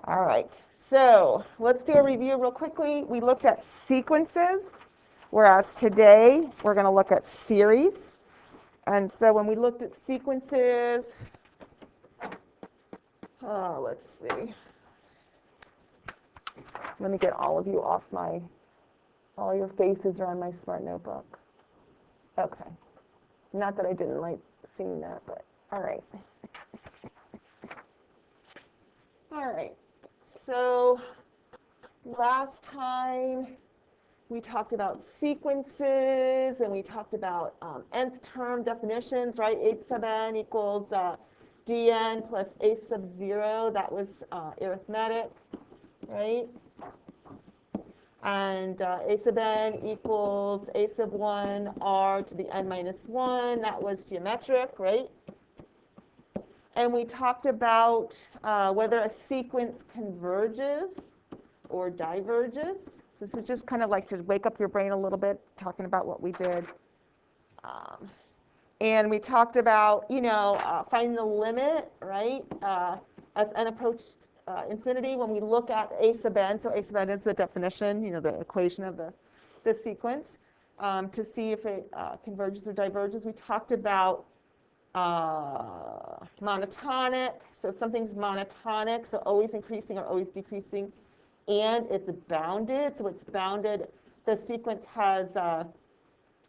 All right, so let's do a review real quickly. We looked at sequences, whereas today we're going to look at series. And so when we looked at sequences, let's see. Let me get all of you off all your faces are on my smart notebook. Okay. Not that I didn't like seeing that, but all right. All right. So last time we talked about sequences and we talked about nth term definitions, right? H sub n equals dn plus a sub 0. That was arithmetic, right? And a sub n equals a sub 1 r to the n minus 1. That was geometric, right? And we talked about whether a sequence converges or diverges. So this is just kind of like to wake up your brain a little bit, talking about what we did. And we talked about, finding the limit, right, as n approached infinity when we look at a sub n. So a sub n is the definition, the equation of the sequence, to see if it converges or diverges. We talked about monotonic. So something's monotonic, so always increasing or always decreasing. And it's bounded, so it's bounded. The sequence has a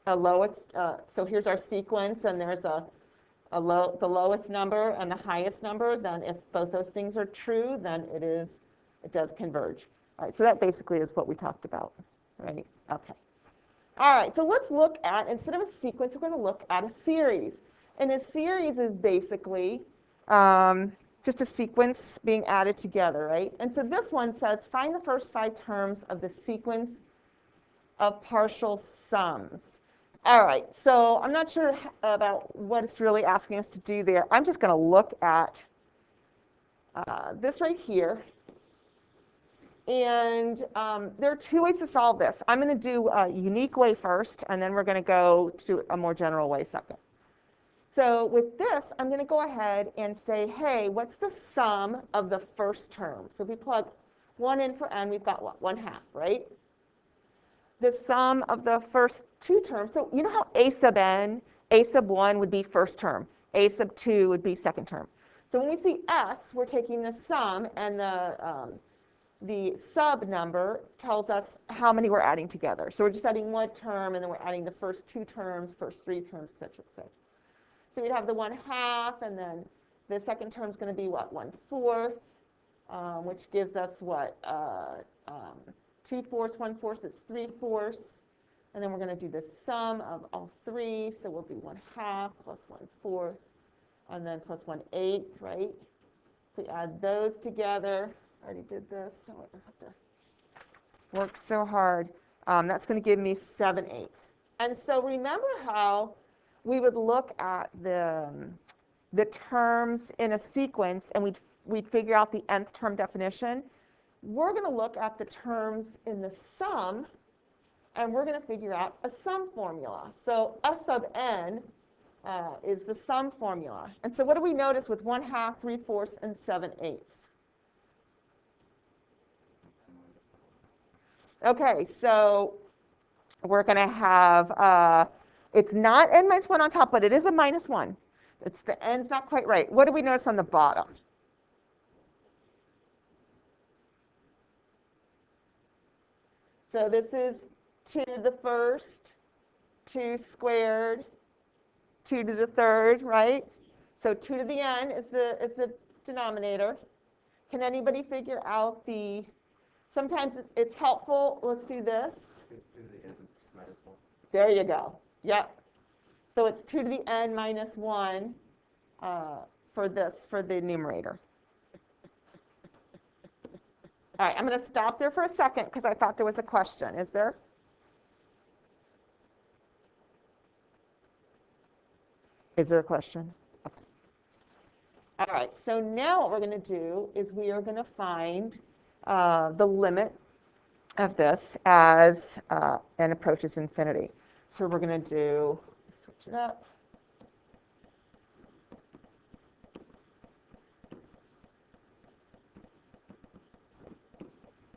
lowest, so here's our sequence, and there's the lowest number and the highest number. Then if both those things are true, then it does converge. All right, so that basically is what we talked about, right? Okay. All right, so let's look at, instead of a sequence, we're going to look at a series. And a series is basically just a sequence being added together, right? And so this one says, find the first 5 terms of the sequence of partial sums. All right, so I'm not sure about what it's really asking us to do there. I'm just going to look at this right here. And there are 2 ways to solve this. I'm going to do a unique way first, and then we're going to go to a more general way second. So with this, I'm going to go ahead and say, hey, what's the sum of the first term? So if we plug 1 in for n, we've got what? 1/2, right? The sum of the first 2 terms. So you know how a sub n, a sub 1 would be first term, a sub 2 would be second term. So when we see s, we're taking the sum, and the sub number tells us how many we're adding together. So we're just adding 1 term, and then we're adding the first 2 terms, first 3 terms, et cetera, et cetera. So we'd have the 1/2, and then the second term is going to be what? 1/4, which gives us what? 2/4, 1/4 is 3/4. And then we're going to do the sum of all 3. So we'll do 1/2 plus 1/4, and then plus 1/8, right? If we add those together, I already did this, so I don't have to work so hard. That's going to give me 7/8. And so remember how we would look at the terms in a sequence, and we'd figure out the nth term definition. We're going to look at the terms in the sum, and we're going to figure out a sum formula. So S sub n is the sum formula. And so what do we notice with 1/2, 3/4, and 7/8? Okay, so we're going to have, it's not n minus 1 on top, but it is a minus 1. It's the n's not quite right. What do we notice on the bottom? So this is 2 to the first, 2 squared, 2 to the third, right? So 2 to the n is the denominator. Can anybody figure out sometimes it's helpful, let's do this. 2 to the n minus 1. There you go. Yep. So it's 2 to the n minus 1 for the numerator. All right, I'm going to stop there for a second because I thought there was a question. Is there? Is there a question? Okay. All right, so now what we're going to do is we are going to find the limit of this as n approaches infinity. So we're going to do, switch it up.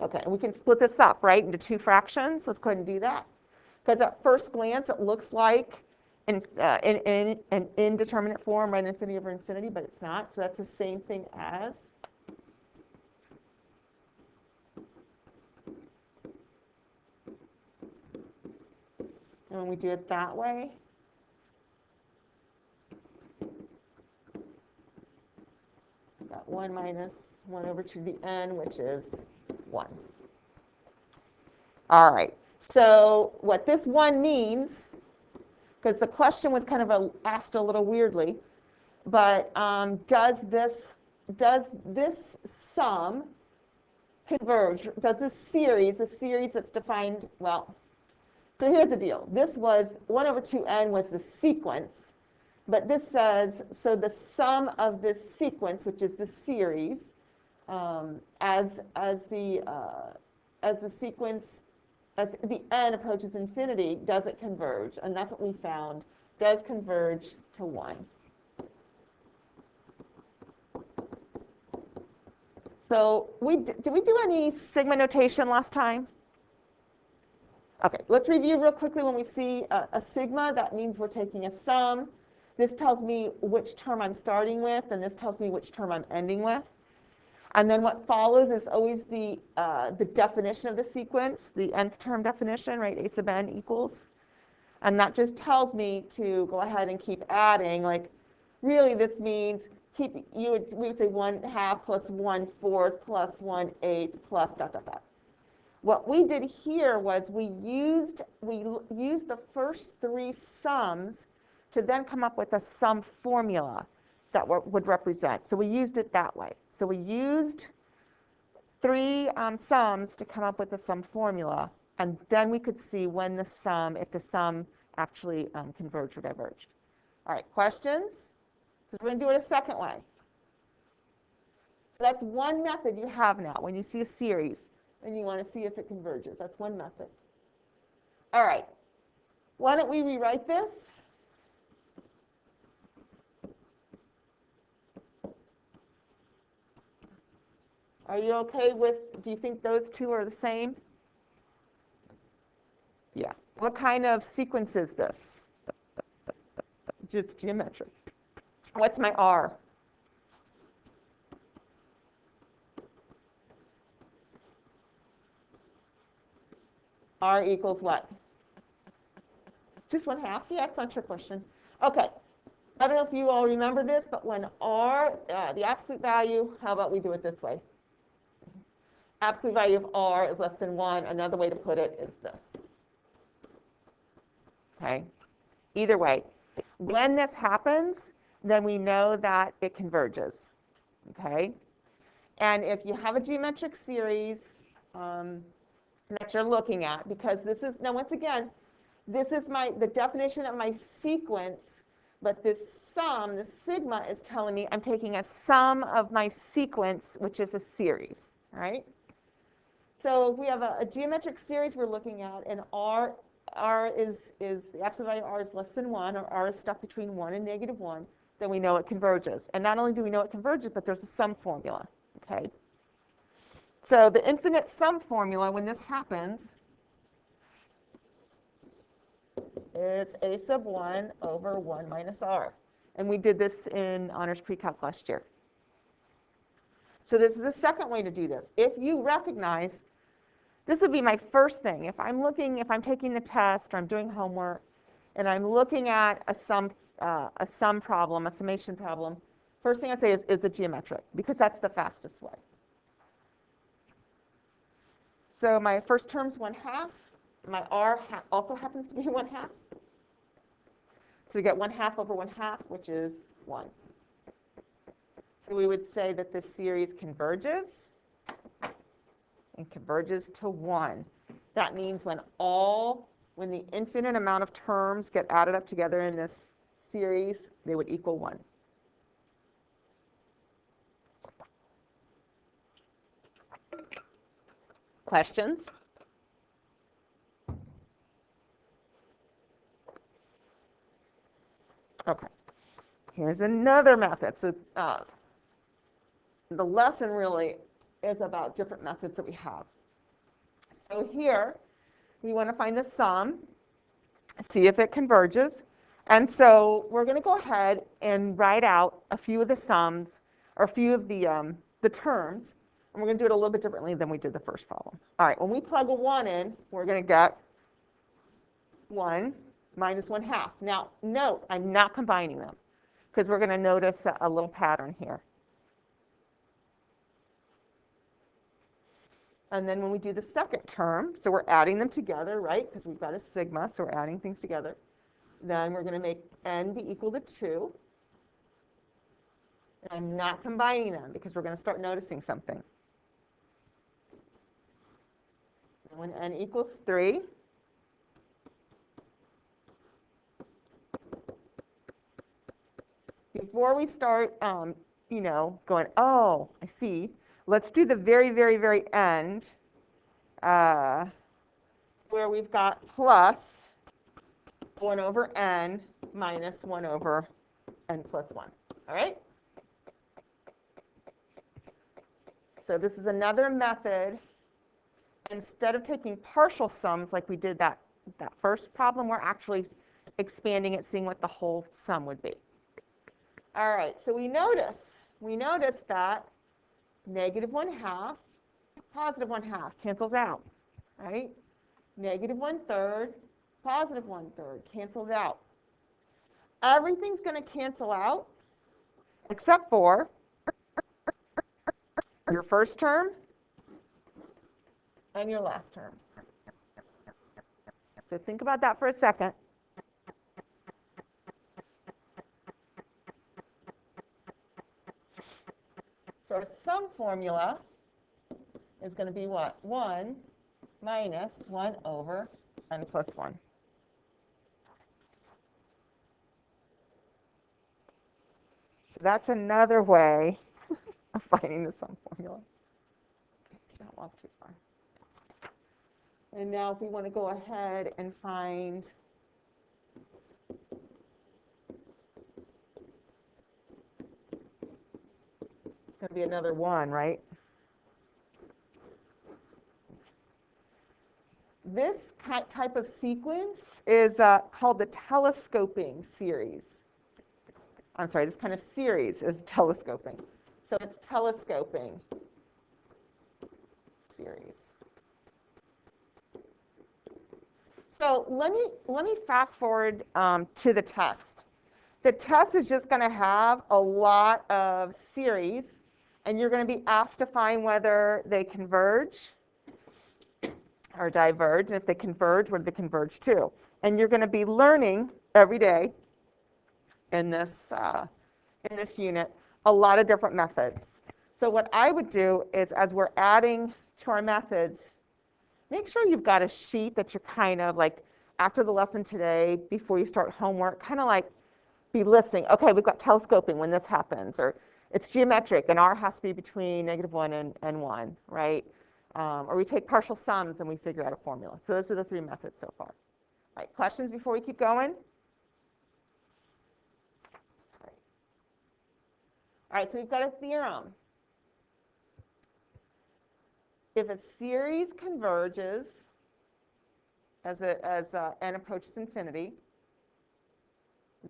Okay, and we can split this up, right, into two fractions. Let's go ahead and do that. Because at first glance, it looks like in an indeterminate form, right, infinity over infinity, but it's not. So that's the same thing as. And when we do it that way, got 1 minus 1 over 2 to the n, which is 1. All right, so what this 1 means, because the question was kind of asked a little weirdly, but does this sum converge? Does this series, a series that's defined, well, so here's the deal. This was 1 over 2n was the sequence, but this says, so the sum of this sequence, which is the series, as the sequence, as the n approaches infinity, does it converge? And that's what we found, does converge to 1. So did we do any sigma notation last time? Okay, let's review real quickly. When we see a sigma, that means we're taking a sum. This tells me which term I'm starting with, and this tells me which term I'm ending with. And then what follows is always the definition of the sequence, the nth term definition, right? A sub n equals. And that just tells me to go ahead and keep adding. Like, really, this means we would say 1/2 plus 1/4 plus 1/8 plus dot dot dot. What we did here was we used the first 3 sums to then come up with a sum formula that would represent. So we used it that way. So we used 3 sums to come up with a sum formula, and then we could see when the sum, if the sum actually converged or diverged. All right, questions? Because we're going to do it a second way. So that's one method you have now when you see a series and you want to see if it converges. That's one method. All right, why don't we rewrite this? Are you okay with, do you think those two are the same? Yeah. What kind of sequence is this? Just geometric. What's my R? R equals what? Just 1/2? Yeah, it's not a trick question. Okay. I don't know if you all remember this, but when R, the absolute value, how about we do it this way? Absolute value of R is less than 1. Another way to put it is this. Okay? Either way. When this happens, then we know that it converges. Okay? And if you have a geometric series that you're looking at, because this is, now once again, this is the definition of my sequence, but this sum, the sigma, is telling me I'm taking a sum of my sequence, which is a series, right? So if we have a geometric series we're looking at, and R is the absolute value of R is less than 1, or R is stuck between 1 and -1, then we know it converges. And not only do we know it converges, but there's a sum formula, okay? So the infinite sum formula, when this happens, is a sub 1 over 1 minus R. And we did this in honors pre-calc last year. So this is the second way to do this. If you recognize, this would be my first thing. If I'm taking the test or I'm doing homework, and I'm looking at a sum problem, a summation problem, first thing I'd say is it geometric? Because that's the fastest way. So my first term's 1/2. My R also happens to be 1/2. So we get 1/2 over 1/2, which is 1. So we would say that this series converges and converges to 1. That means when the infinite amount of terms get added up together in this series, they would equal 1. Questions? Okay. Here's another method. So the lesson really is about different methods that we have. So here, we want to find the sum, see if it converges. And so we're going to go ahead and write out a few of the sums, or a few of the terms, and we're going to do it a little bit differently than we did the first problem. All right, when we plug a 1 in, we're going to get 1 minus 1/2. Now, note, I'm not combining them, because we're going to notice a little pattern here. And then when we do the second term, so we're adding them together, right? Because we've got a sigma, so we're adding things together. Then we're going to make n be equal to 2. And I'm not combining them because we're going to start noticing something. And when n equals 3, before we start, going, oh, I see, let's do the very, very, very end, where we've got plus 1 over n minus 1 over n plus 1. All right? So this is another method. Instead of taking partial sums like we did that first problem, we're actually expanding it, seeing what the whole sum would be. All right, so we notice that negative 1/2, positive 1/2 cancels out, right? Negative 1/3, positive 1/3 cancels out. Everything's going to cancel out except for your first term and your last term. So think about that for a second. So our sum formula is going to be what? 1 minus 1 over n plus 1. So that's another way of finding the sum formula. Don't walk too far. And now if we want to go ahead and find it's going to be another 1, right? This type of sequence is called the telescoping series. I'm sorry, this kind of series is telescoping. So it's telescoping series. So let me fast forward to the test. The test is just going to have a lot of series, and you're going to be asked to find whether they converge or diverge, and if they converge, where do they converge to? And you're going to be learning every day in this unit a lot of different methods. So what I would do is, as we're adding to our methods, make sure you've got a sheet that you're kind of like, after the lesson today, before you start homework, kind of like be listening. Okay, we've got telescoping when this happens, or it's geometric, and r has to be between -1 and 1, right? Or we take partial sums and we figure out a formula. So those are the 3 methods so far. All right, questions before we keep going? All right, so we've got a theorem. If a series converges as n approaches infinity,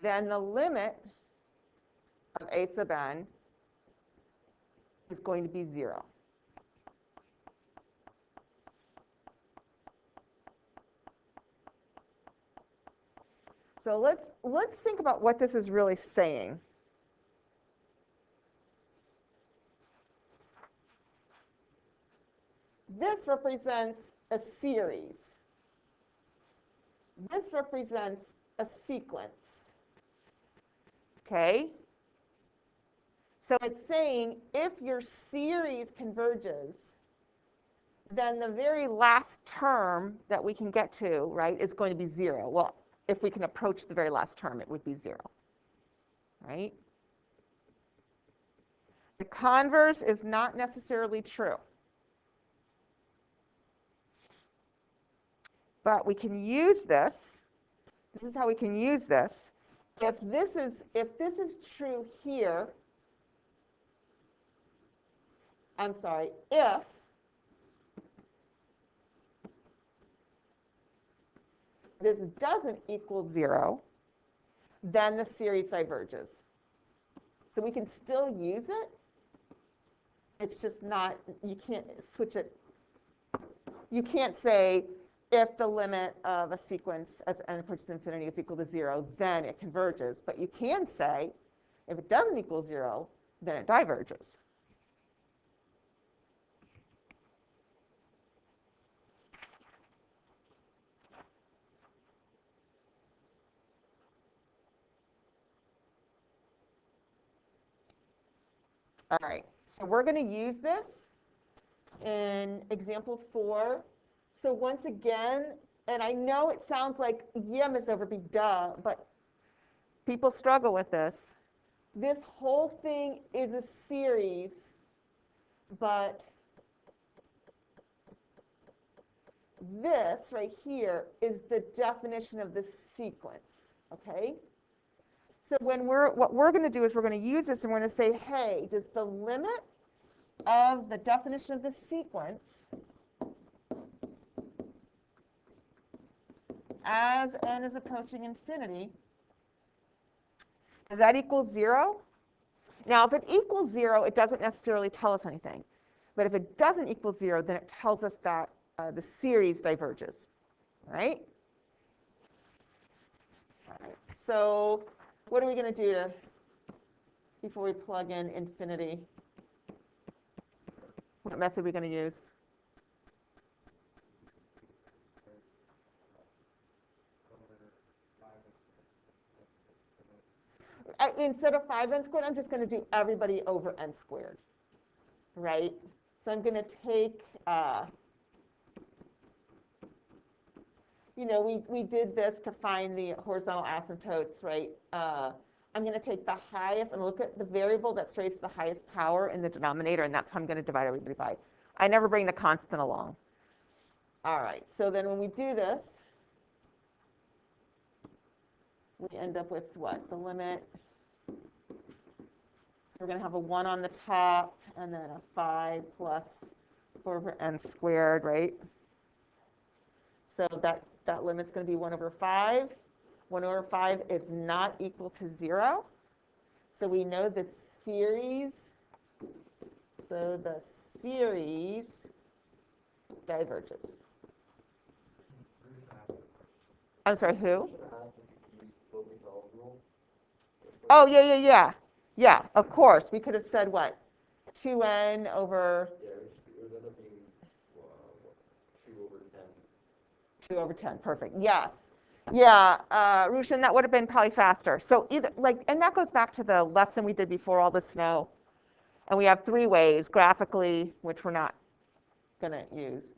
then the limit of a sub n is going to be 0. So let's think about what this is really saying. This represents a series. This represents a sequence. Okay? So it's saying if your series converges, then the very last term that we can get to, right, is going to be 0. Well, if we can approach the very last term, it would be 0, right? The converse is not necessarily true. But we can use this. This is how we can use this. If this is true here, I'm sorry, if this doesn't equal 0, then the series diverges. So we can still use it. It's just not, you can't switch it. You can't say if the limit of a sequence as n approaches infinity is equal to 0, then it converges. But you can say if it doesn't equal 0, then it diverges. All right, so we're going to use this in example 4. So once again, and I know it sounds like, yeah, Ms. Overby, duh, but people struggle with this. This whole thing is a series, but this right here is the definition of the sequence, okay? So what we're going to do is we're going to use this and we're going to say, hey, does the limit of the definition of the sequence as n is approaching infinity, does that equal 0? Now, if it equals 0, it doesn't necessarily tell us anything. But if it doesn't equal 0, then it tells us that the series diverges, right? All right. So what are we going to do before we plug in infinity? What method are we going to use? Instead of 5n squared, I'm just going to do everybody over n squared, right? So I'm going to take, we did this to find the horizontal asymptotes, right? I'm going to take the highest and look at the variable that's raised to the highest power in the denominator, and that's how I'm going to divide everybody by. I never bring the constant along. All right, so then when we do this, we end up with what? The limit. So we're going to have a 1 on the top, and then a 5 plus 4 over n squared, right? So that limit's going to be 1 over 5. 1 over 5 is not equal to 0. So we know the series, so the series diverges. I'm sorry, who? Oh, yeah. Yeah, of course. We could have said what? 2n over... Yeah, it would end up being 2 over 10. 2 over 10, perfect. Yes. Yeah, Rushan, that would have been probably faster. So either, and that goes back to the lesson we did before all the snow. And we have 3 ways, graphically, which we're not going to use.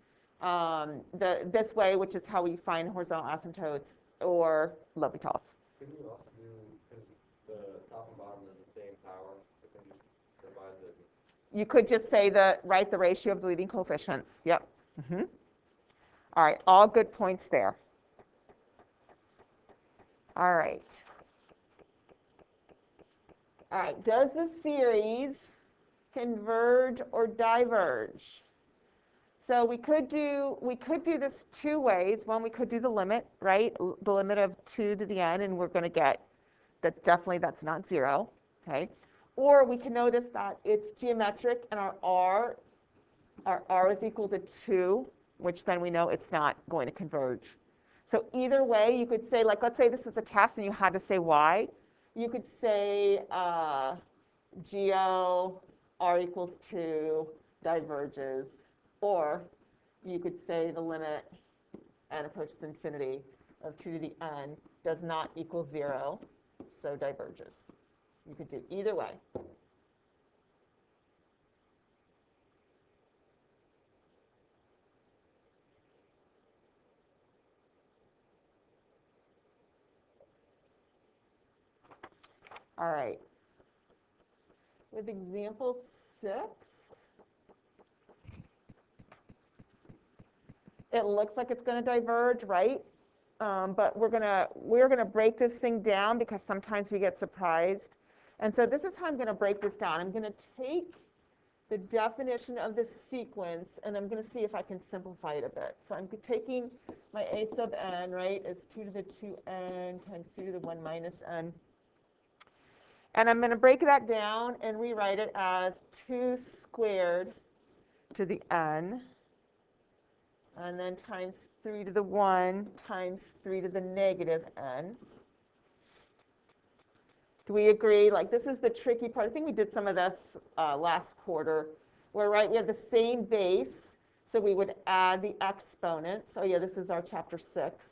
This way, which is how we find horizontal asymptotes, or L'Hopital's. Can you also do, because the top and bottom is the same power, you can just divide the... You could just say the ratio of the leading coefficients. Yep. All right, all good points there. All right. All right, does the series converge or diverge? So we could do this 2 ways. One, we could do the limit, right? The limit of 2 to the n, and we're going to get that definitely that's not 0, okay? Or we can notice that it's geometric and our r is equal to 2, which then we know it's not going to converge. So either way, you could say, let's say this is a test and you had to say why. You could say geo r equals 2 diverges. Or you could say the limit n approaches infinity of 2 to the n does not equal 0, so diverges. You could do either way. All right. With example 6, it looks like it's going to diverge, right? But we're gonna break this thing down because sometimes we get surprised. And so this is how I'm going to break this down. I'm going to take the definition of this sequence, and I'm going to see if I can simplify it a bit. So I'm taking my a sub n, right, as 2 to the 2n times 2 to the 1 minus n. And I'm going to break that down and rewrite it as 2 squared to the n, and then times 3 to the 1 times 3 to the negative n. Do we agree? Like, this is the tricky part. I think we did some of this last quarter, where, right, we have the same base, so we would add the exponents. Oh, yeah, this was our chapter 6.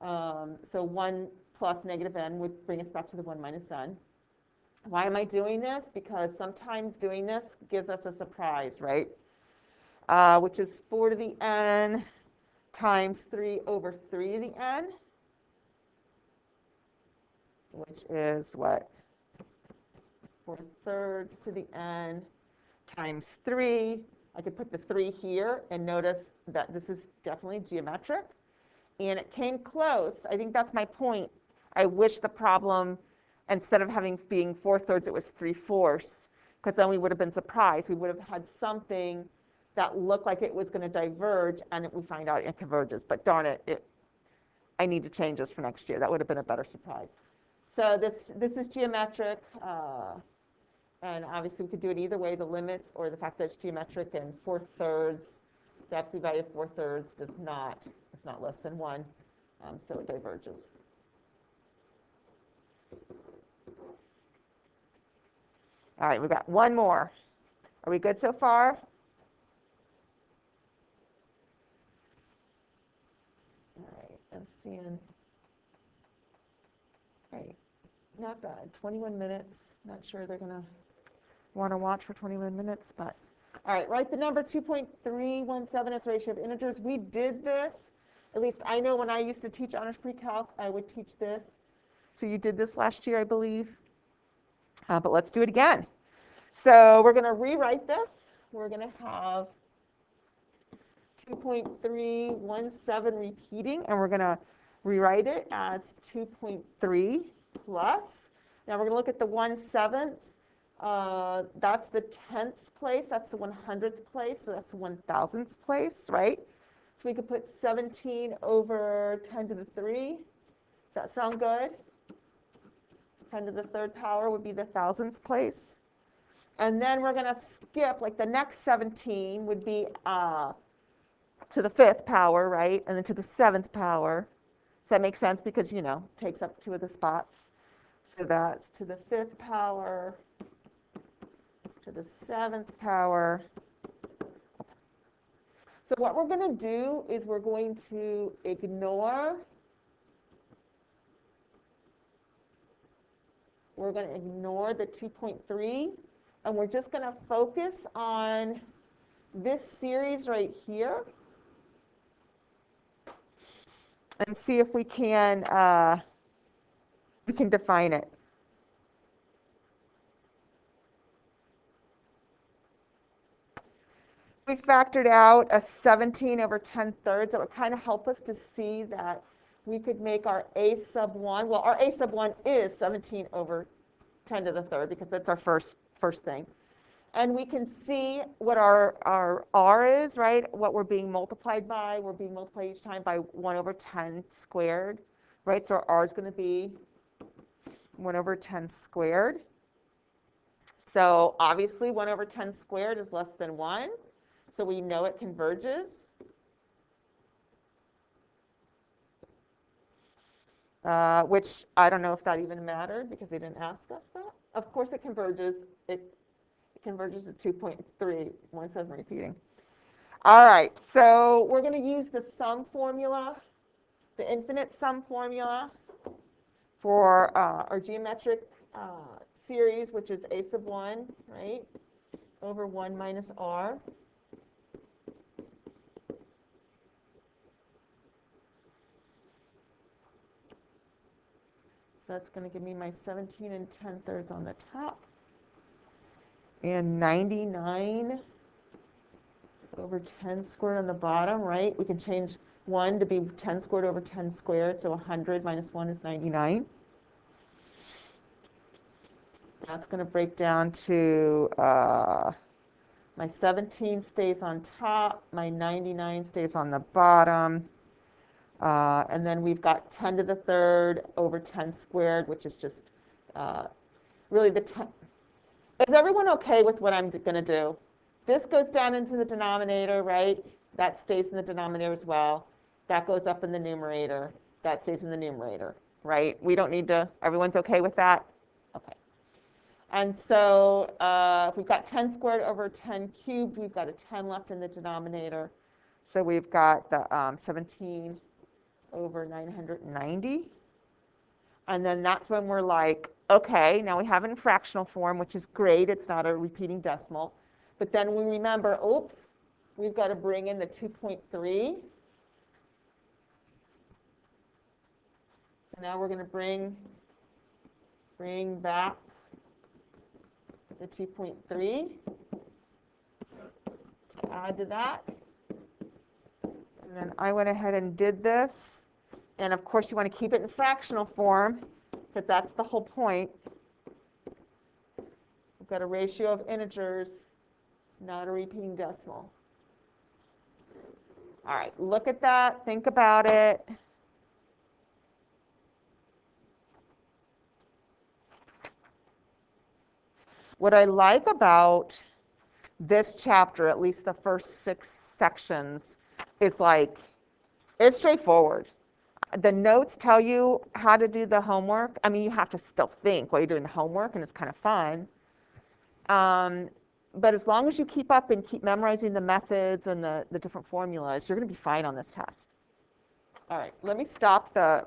So 1 plus negative n would bring us back to the 1 minus n. Why am I doing this? Because sometimes doing this gives us a surprise, right? Which is 4 to the n times 3 over 3 to the n, which is what? 4/3 to the n times 3. I could put the 3 here and notice that this is definitely geometric. And it came close. I think that's my point. I wish the problem, instead of being 4/3, it was 3/4, because then we would have been surprised. We would have had something that looked like it was going to diverge, and we find out it converges. But darn it, I need to change this for next year. That would have been a better surprise. So this is geometric, and obviously we could do it either way, the limits or the fact that it's geometric, and 4/3, the absolute value of 4/3 it's not less than 1, so it diverges. All right, we've got one more. Are we good so far? All right, I'm seeing, right, not bad, 21 minutes. Not sure they're going to want to watch for 21 minutes, but all right, write the number 2.317 as a ratio of integers. We did this, at least I know when I used to teach honors pre-calc, I would teach this. So you did this last year, I believe, but let's do it again. So we're going to rewrite this. We're going to have 2.317 repeating, and we're going to rewrite it as 2.3 plus. Now we're going to look at the 1/7. That's the 10th place, that's the 100th place, so that's the 1,000th place, right? So we could put 17 over 10 to the 3. Does that sound good? 10 to the 3rd power would be the 1,000th place. And then we're going to skip, like the next 17 would be to the 5th power, right? And then to the 7th power. Does that make sense? Because, takes up 2 of the spots. So that's to the 5th power, to the 7th power. So what we're going to do is we're going to ignore the 2.3, and we're just going to focus on this series right here and see if we can define it. We factored out a 17 over 10/3. That would kind of help us to see that we could make our a sub 1. Well, our a sub 1 is 17 over 10 to the 3rd, because that's our first thing. And we can see what our r is, right? What we're being multiplied by. We're being multiplied each time by 1 over 10 squared, right? So our r is going to be 1 over 10 squared. So obviously 1 over 10 squared is less than 1. So we know it converges. Which I don't know if that even mattered, because they didn't ask us that. Of course it converges. It converges at 2.317 repeating. All right, so we're going to use the sum formula, the infinite sum formula for our geometric series, which is a sub 1, right, over 1 minus r. So that's going to give me my 17 and 10/3 on the top, and 99 over 10 squared on the bottom, right? We can change 1 to be 10 squared over 10 squared, so 100 minus 1 is 99. That's going to break down to My 17 stays on top, my 99 stays on the bottom. And then we've got 10 to the third over 10 squared, which is just really the 10. Is everyone okay with what I'm going to do? This goes down into the denominator, right? That stays in the denominator as well. That goes up in the numerator. That stays in the numerator, right? We don't need to, everyone's okay with that? Okay. And so if we've got 10 squared over 10 cubed, we've got a 10 left in the denominator. So we've got the 17 over 990. And then that's when we're like, okay, now we have it in fractional form, which is great. It's not a repeating decimal. But then we remember, oops, we've got to bring in the 2.3. So now we're going to bring back the 2.3 to add to that. And then I went ahead and did this. And of course, you want to keep it in fractional form, because that's the whole point. We've got a ratio of integers, not a repeating decimal. All right, look at that, think about it. What I like about this chapter, at least the first 6 sections, is like, it's straightforward. The notes tell you how to do the homework. I mean, you have to still think while you're doing the homework, and it's kind of fun. But as long as you keep up and keep memorizing the methods and the different formulas, you're going to be fine on this test. All right, let me stop the